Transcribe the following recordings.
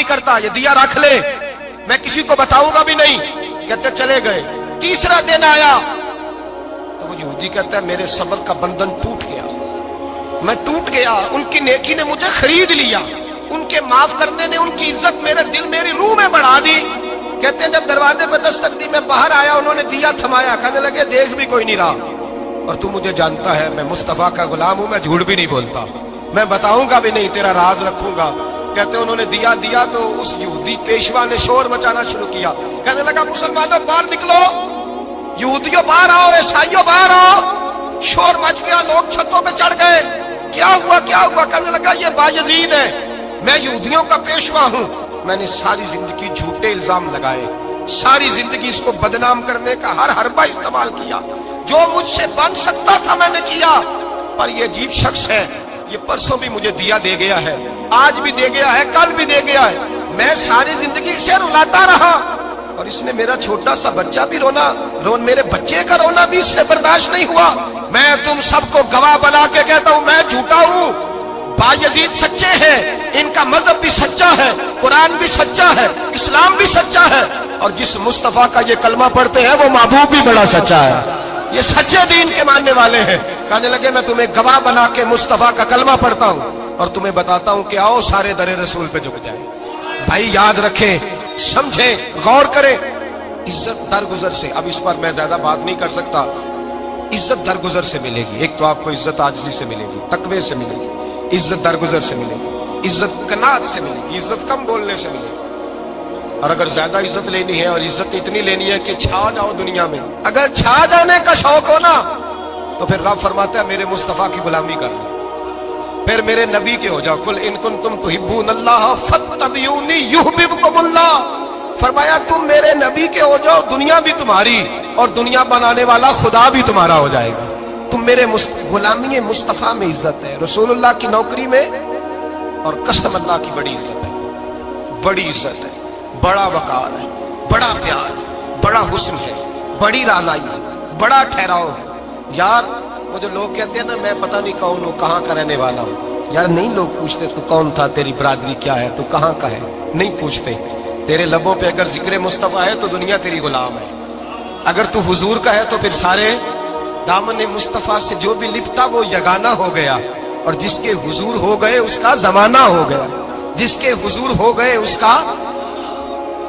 नहीं करता, ये दिया रख ले, मैं किसी को बताऊंगा भी नहीं। कहते चले गए। तीसरा दिन आया तो वो यहूदी कहता है मेरे सब्र का बंधन टूट गया, मैं टूट गया। उनकी नेकी ने मुझे खरीद लिया, उनके माफ करने ने उनकी इज्जत मेरे दिल मेरी रूह में बढ़ा दी। कहते हैं जब दरवाजे पर दस्तक दी, मैं बाहर आया, उन्होंने दिया थमाया, कहने लगे देख भी कोई नहीं रहा और तू मुझे जानता है, मैं मुस्तफा का गुलाम हूं, मैं झूठ भी नहीं बोलता, मैं बताऊंगा भी नहीं, तेरा राज रखूंगा। कहते उन्होंने दिया दिया तो उस यहूदी पेशवा ने शोर मचाना शुरू किया, कहने लगा मुसलमानों बाहर निकलो, यहूदियों बाहर आओ, ईसाइयों बाहर आओ। शोर मच गया, लोग छतों पे चढ़ गए। क्या हुआ क्या हुआ? कहने लगा ये बायजीद है, मैं यहूदियों का पेशवा हूं, मैंने सारी जिंदगी झूठे इल्जाम लगाए, सारी जिंदगी इसको बदनाम करने का हर हरबा इस्तेमाल किया, जो मुझसे बन सकता था मैंने किया। पर ये अजीब शख्स है, ये परसों भी मुझे दिया दे गया है, आज भी दे गया है, कल भी दे गया है, मैं सारी जिंदगी इसे रुलाता रहा और इसने मेरा छोटा सा बच्चा भी मेरे बच्चे का रोना भी इससे बर्दाश्त नहीं हुआ। मैं तुम सबको गवाह बना के कहता हूं मैं झूठा हूं, बायजीद सच्चे हैं, इनका मजहब भी सच्चा है, कुरान भी सच्चा है, इस्लाम भी सच्चा है, और जिस मुस्तफा का ये कलमा पढ़ते हैं वो महबूब भी बड़ा सच्चा है, ये सच्चे दीन के मानने वाले हैं। कहने लगे मैं तुम्हें गवाह बना के मुस्तफा का कलमा पढ़ता हूं और तुम्हें बताता हूं कि आओ सारे दरे रसूल पे झुक जाए। भाई याद रखें, समझें, गौर करें, इज्जत दरगुजर से, अब इस पर मैं ज्यादा बात नहीं कर सकता, इज्जत दरगुजर से मिलेगी। एक तो आपको इज्जत आजिज़ी से मिलेगी, तकवे से मिलेगी, इज्जत दरगुजर से मिलेगी, इज्जत कनात से मिलेगी, इज्जत कम बोलने से मिलेगी। और अगर ज्यादा इज्जत लेनी है और इज्जत इतनी लेनी है कि छा जाओ दुनिया में, अगर छा जाने का शौक हो ना, तो फिर रब फरमाता है मेरे मुस्तफा की गुलामी कर लो, फिर मेरे नबी के हो जाओ। कुल इन कुंतुम तुहिब्बूनल्लाह फत्तबिऊनी युहब्बिबकुमुल्लाह, फरमाया तुम मेरे नबी के हो जाओ, दुनिया भी तुम्हारी और दुनिया बनाने वाला खुदा भी तुम्हारा हो जाएगा। तुम मेरे गुलामी मुस्तफा में इज्जत है, रसूलुल्लाह की नौकरी में, और कसम अल्लाह की बड़ी इज्जत है, बड़ी इज्जत है, बड़ा वकार है, बड़ा प्यार, बड़ा हुस्न है, बड़ी रानाई है, बड़ा ठहराव है। यार वो जो लोग कहते हैं ना मैं पता नहीं कौन हूँ, कहाँ का रहने वाला हूँ, यार नहीं लोग पूछते तू कौन था, तेरी बरादरी क्या है, तू कहाँ का है, नहीं पूछते। तेरे लबों पे अगर जिक्र मुस्तफा है तो दुनिया तेरी गुलाम है, अगर तू हुजूर का है तो फिर सारे दामन मुस्तफा से जो भी लिपटा वो यगाना हो गया, और जिसके हुजूर हो गए उसका जमाना हो गया, जिसके हुजूर हो गए उसका,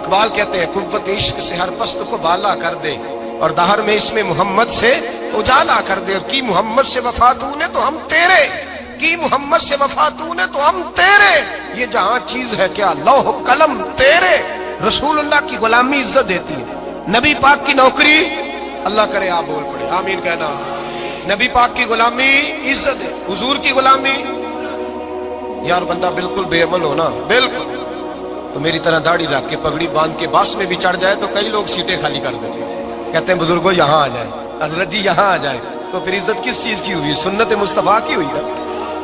इकबाल कहते हैं कुव्वत इश्क से हर पस्त को बाला कर दे और दहर में इसमें मोहम्मद से उजाला कर दे। और की मोहम्मद से वफा तूने तो हम तेरे, की मोहम्मद से वफा तूने तो हम तेरे, ये जहां चीज है क्या लौह कलम तेरे। रसूलुल्लाह की गुलामी इज्जत देती है, नबी पाक की नौकरी, अल्लाह करे आप बोल पड़े आमीन कहना, नबी पाक की गुलामी इज्जत है, हुजूर की गुलामी। यार बंदा बिल्कुल बेअमल हो ना, बिल्कुल, तो मेरी तरह दाढ़ी रख के पगड़ी बांध के बस में भी चढ़ जाए तो कई लोग सीटें खाली कर देते हैं, कहते हैं बुजुर्गो यहाँ आ जाए, हजरत जी यहाँ आ जाए, तो फिर इज्जत किस चीज की हुई? सुन्नत मुस्तफा की हुई ना,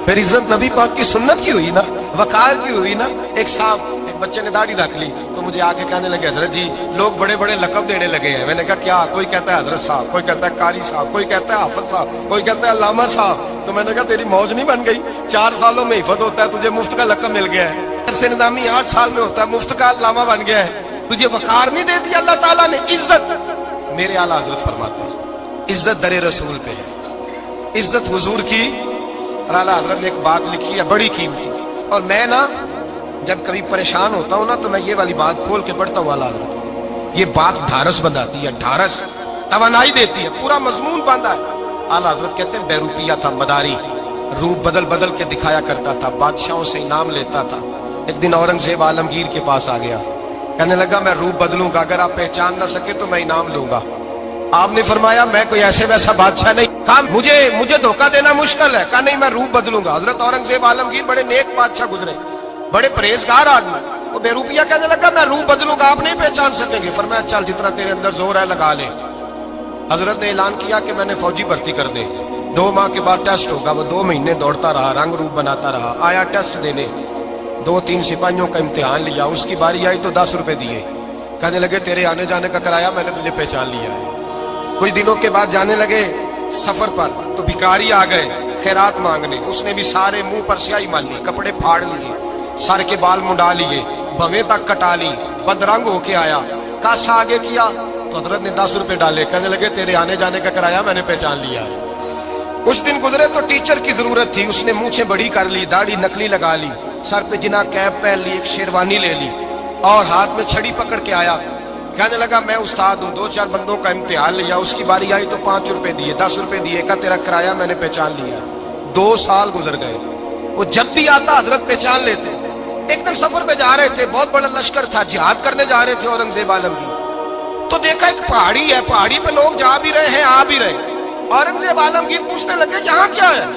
फिर इज्जत नबी पाक की सुन्नत की हुई ना, वकार की हुई ना। एक साहब, एक बच्चे ने दाढ़ी रख ली तो मुझे आके कहने लगे हजरत जी लोग बड़े बड़े लकब देने लगे हैं। मैंने कहा क्या? कोई कहता है हजरत साहब, कोई कहता है कारी साहब, कोई कहता है हाफिज साहब, कोई कहता है अल्लामा साहब। तो मैंने कहा तेरी मौज नहीं बन गई, 4 सालों में हिफज होता है, तुझे मुफ्त का लकब मिल गया है, से निजामी 8 साल में होता है, मुफ्त का अल्लामा बन गया है, तुझे वकार नहीं दे दिया अल्लाह ताला ने। इज्जत मेरे आला हजरत फरमाते हैं इज्जत दरे रसूल पे है, इज्जत हुजूर की। और आला हजरत ने एक बात लिखी है बड़ी कीमती, और मैं ना जब कभी परेशान होता हूँ ना तो मैं ये वाली बात खोल के पढ़ता हूँ। आला हजरत ये बात ढारस बंधाती है, ढारस तवानाई देती है, पूरा मजमून बांधा है। आला हजरत कहते हैं बैरूपिया था मदारी, रूप बदल बदल के दिखाया करता था, बादशाहों से इनाम लेता था। एक दिन औरंगजेब आलमगीर के पास आ गया, कहने लगा मैं रूप बदलूंगा, अगर आप पहचान ना सके तो मैं इनाम लूंगा। आपने फरमाया मैं कोई ऐसे वैसा बादशाह नहीं, कहा मुझे धोखा देना मुश्किल है, कहा नहीं मैं रूप बदलूंगा। हजरत औरंगजेब आलमगीर बड़े नेक बादशाह गुजरे, बड़े परहेजगार आदमी, वो बेरूपिया कहने लगा मैं रूप बदलूंगा, आप नहीं पहचान सकेंगे। फरमाया चल जितना तेरे अंदर जोर है लगा ले। हजरत ने ऐलान किया कि मैंने फौजी भर्ती कर दे, 2 माह के बाद टेस्ट होगा। वो 2 महीने दौड़ता रहा, रंग रूप बनाता रहा, आया टेस्ट देने, 2-3 सिपाहियों का इम्तिहान लिया, उसकी बारी आई तो 10 रुपए दिए, कहने लगे तेरे आने जाने का किराया मैंने तुझे पहचान लिया है। कुछ दिनों के बाद जाने लगे सफर पर, तो भिखारी आ गए खैरात मांगने, उसने भी सारे मुंह पर स्याही माली, कपड़े फाड़ लिए, सर के बाल मुंडा लिए, भवें तक कटा ली, बदरंग होके आया, कासा आगे किया तो हजरत ने 10 रुपए डाले, कहने लगे तेरे आने जाने का किराया मैंने पहचान लिया है। कुछ दिन गुजरे तो टीचर की जरूरत थी, उसने मूंछें बड़ी कर ली, दाढ़ी नकली लगा ली, सर पे जिना कैप पहन ली, एक शेरवानी ले ली और हाथ में छड़ी पकड़ के आया। कहने लगा मैं उस्ताद हूँ, 2-4 बंदों का इम्तिहान लिया, उसकी बारी आई तो 5 रुपए दिए, 10 रुपए दिए, का तेरा किराया मैंने पहचान लिया। 2 साल गुजर गए, वो जब भी आता हजरत पहचान लेते। एक दिन सफर पे जा रहे थे, बहुत बड़ा लश्कर था, जिहाद करने जा रहे थे औरंगजेब आलमगीर। तो देखा एक पहाड़ी है, पहाड़ी पे लोग जा भी रहे हैं आ भी रहे। औरंगजेब आलमगीर पूछने लगे यहाँ क्या है?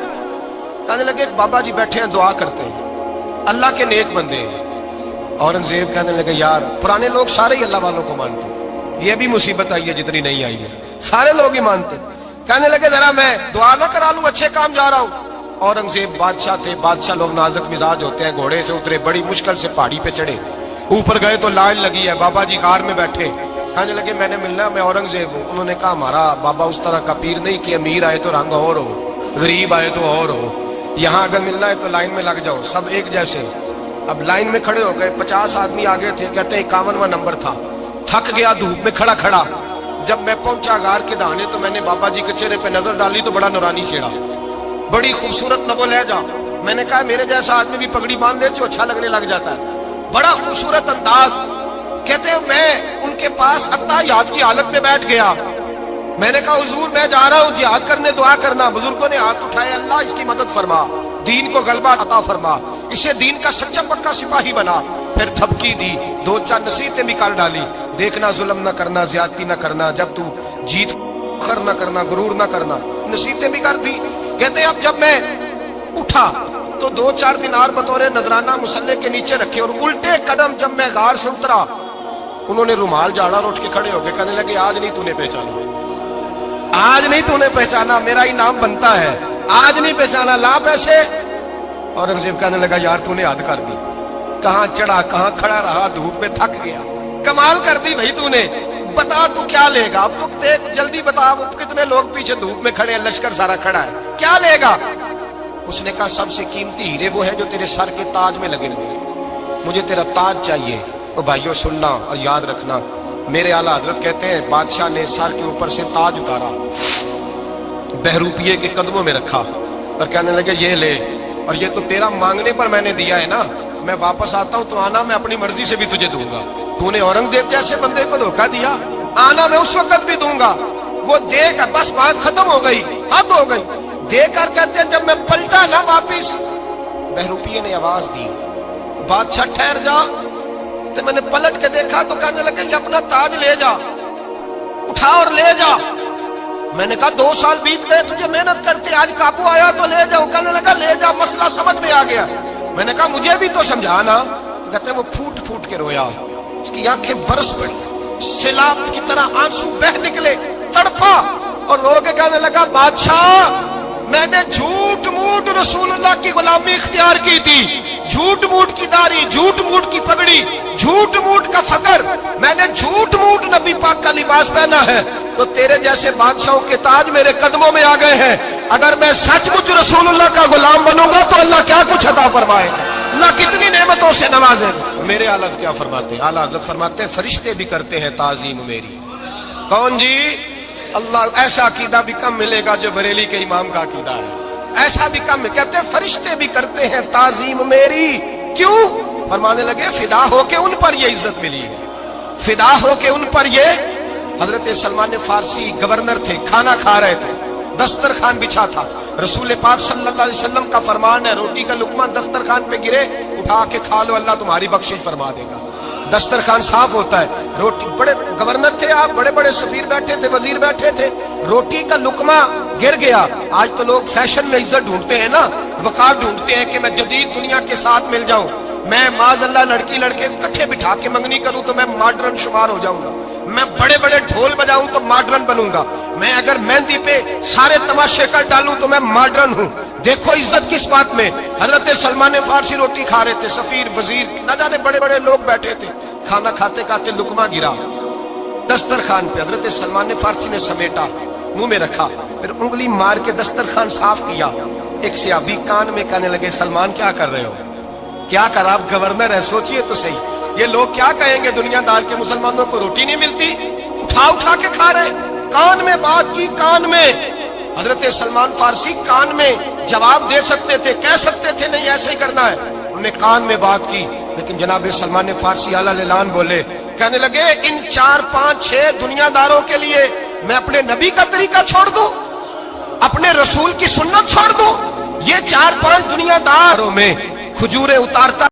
कहने लगे बाबा जी बैठे हैं दुआ करते हैं, अल्लाह के नेक बंदे हैं। औरंगजेब कहने लगे यार पुराने लोग सारे ही अल्लाह वालों को मानते, ये भी मुसीबत आई है जितनी नहीं आई है, सारे लोग ही मानते। कहने लगे जरा मैं दुआ ना करा लूं, अच्छे काम जा रहा हूं। औरंगजेब बादशाह थे, बादशाह लोग नाजुक मिजाज होते हैं, घोड़े से उतरे, बड़ी मुश्किल से पहाड़ी पे चढ़े, ऊपर गए तो लाइन लगी है, बाबा जी कार में बैठे। कहने लगे मैंने मिलना, मैं औरंगजेब हूँ। उन्होंने कहा हमारा बाबा उस तरह का पीर नहीं कि अमीर आए तो रंग और हो, गरीब आए तो और हो, यहाँ अगर मिलना है तो लाइन में लग जाओ, सब एक जैसे। अब लाइन में खड़े हो गए, 50 आदमी आगे थे, कहते हैं 51वां नंबर था। थक गया धूप में खड़ा खड़ा, जब मैं पहुंचा गार के दाने तो मैंने बाबा जी के चेहरे पे नजर डाली तो बड़ा नूरानी चेहरा, बड़ी खूबसूरत नगो लहजा। मैंने कहा मेरे जैसा आदमी भी पगड़ी बांध दे तो अच्छा लगने लग जाता है, बड़ा खूबसूरत अंदाज। कहते हैं मैं उनके पास अत्ताहियात की हालत में बैठ गया। मैंने कहा हुजूर मैं जा रहा हूँ जिहाद करने, दुआ करना। बुजुर्गों ने हाथ उठाए, अल्लाह इसकी मदद फरमा, दीन को गलबा अता फरमा, इसे दीन का सच्चा पक्का सिपाही बना। फिर थपकी दी, 2-4 नसीहतें भी कर डाली, देखना जुल्म न करना, ज्यादती न करना, जब तू जीत खर न करना, गुरूर न करना, नसीहतें भी कर दी। कहते अब जब मैं उठा तो 2-4 दिनार बतौर नजराना मुसल्ले के नीचे रखे और उल्टे कदम जब मैं गार से उतरा, उन्होंने रुमाल झाड़ा और उठ के खड़े हो गए। कहने लगे आज नहीं तूने पहचाना, आज नहीं तूने पहचाना, मेरा ही नाम बनता है, आज नहीं पहचाना, ला पैसे। औरंगजेब कहने लगा यार तूने हद कर दी, कहां चढ़ा कहां खड़ा रहा, धूप में थक गया, कमाल कर दी भाई तूने, बता तू क्या लेगा, अब तो देख जल्दी बता, अब कितने लोग पीछे धूप में खड़े हैं, लश्कर सारा खड़ा है, क्या लेगा? उसने कहा सबसे कीमती हीरे वो है जो तेरे सर के ताज में लगे हुए, मुझे तेरा ताज चाहिए। तो भाइयों सुनना और याद रखना, मेरे आला हजरत कहते हैं बादशाह ने सर के ऊपर से ताज उतारा, बहरूपिये के कदमों में रखा और कहने लगे ये ले, और ये तो तेरा मांगने पर मैंने दिया है ना, मैं वापस आता हूं तो आना मैं अपनी मर्जी से भी तुझे दूंगा। तूने औरंगजेब जैसे बंदे को धोखा दिया, आना मैं उस वक्त भी दूंगा। वो देकर बस बात खत्म हो गई, हद हो गई। देकर कहते हैं जब मैं पलटा ना वापिस, बहरूपिये ने आवाज दी बादशाह ठहर जा। तो मैंने पलट के देखा तो कहने लगे ये अपना ताज ले जा, उठा और ले जा। मैंने कहा 2 साल बीत गए तुझे मेहनत करते, आज काबू आया तो ले जाओ। कहने लगा ले जा, मसला समझ में आ गया। मैंने कहा मुझे भी तो समझाना। तो कहते हैं वो फूट फूट के रोया, उसकी आंखें बरस पड़ी, सैलाब की तरह आंसू बह निकले, तड़पा और रो के कहने लगा बादशाह मैंने झूठ मूठ रसूलुल्लाह की गुलामी इख्तियार की थी, झूठ मूठ की दाढ़ी, झूठ मूठ की पगड़ी, झूठ मूठ का फकर, मैंने झूठ मूठ नबी पाक का लिबास पहना है, तो तेरे जैसे बादशाहों के ताज मेरे कदमों में आ गए हैं। अगर मैं सचमुच रसूलुल्लाह का गुलाम बनूंगा तो अल्लाह क्या कुछ अता फरमाए, अल्लाह कितनी नेमतों से नवाजे। मेरे आला क्या फरमाते हैं, आला हज़रत फरमाते हैं फरिश्ते भी करते हैं ताजीम मेरी। कौन जी? अल्लाह। ऐसा अकीदा भी कम मिलेगा जो बरेली के इमाम का अकीदा है, ऐसा भी कम। कहते हैं फरिश्ते भी करते हैं ताजीम मेरी। क्यों? फरमाने लगे फिदा होके उन पर ये इज्जत मिली है, फिदा होके उन पर ये। हजरत सलमान फारसी गवर्नर थे, खाना खा रहे थे, दस्तरखान बिछा था, रसूल पाक सल्लल्लाहु अलैहि वसल्लम का फरमान है रोटी का लुकमा दस्तरखान पे गिरे उठा के खा लो, अल्लाह तुम्हारी बख्शिश फरमा देगा। दस्तरखान साफ होता है, रोटी, बड़े गवर्नर थे आप, बड़े बड़े सफीर बैठे थे, वजीर बैठे थे, रोटी का लुकमा गिर गया। आज तो लोग फैशन में इज्जत ढूंढते हैं ना, वकार ढूंढते हैं कि मैं जदीद दुनिया के साथ मिल जाऊं, मैं माज़अल्लाह लड़की लड़के इकट्ठे बिठा के मंगनी करूं तो मैं मॉडर्न शुमार हो जाऊंगा, मैं बड़े बड़े ढोल बजाऊं तो मॉडर्न बनूंगा, मैं अगर मेहंदी पे सारे तमाशे कर डालूं तो मैं मॉडर्न हूं। देखो इज्जत किस बात में। हजरत सलमान फारसी रोटी खा रहे थे, सफीर वजीर न जाने बड़े बड़े लोग बैठे थे, खाना खाते खाते लुकमा गिरा दस्तरखान पे। हजरत सलमान फारसी ने समेटा, मुंह में रखा, फिर उंगली मार के दस्तरखान साफ किया। एक सहाबी कान में कहने लगे सलमान क्या कर रहे हो? کیا کر آپ گورنر ہے، سوچئے تو صحیح، یہ لوگ کیا کہیں گے دنیا دار کے مسلمانوں کو روٹی نہیں ملتی، اٹھا اٹھا کے کھا رہے، کان میں بات کی، کان میں حضرت سلمان فارسی کان میں جواب دے سکتے تھے، کہہ سکتے تھے نہیں ایسے ہی کرنا ہے، انہوں نے کان میں بات کی، لیکن جناب سلمان فارسی اعلیٰ الاعلان بولے، کہنے لگے ان 4 5 6 دنیا داروں کے لیے میں اپنے نبی کا طریقہ چھوڑ دوں، اپنے رسول کی سنت چھوڑ دوں، یہ 4 5 دنیا داروں میں کھجوریں اتارتا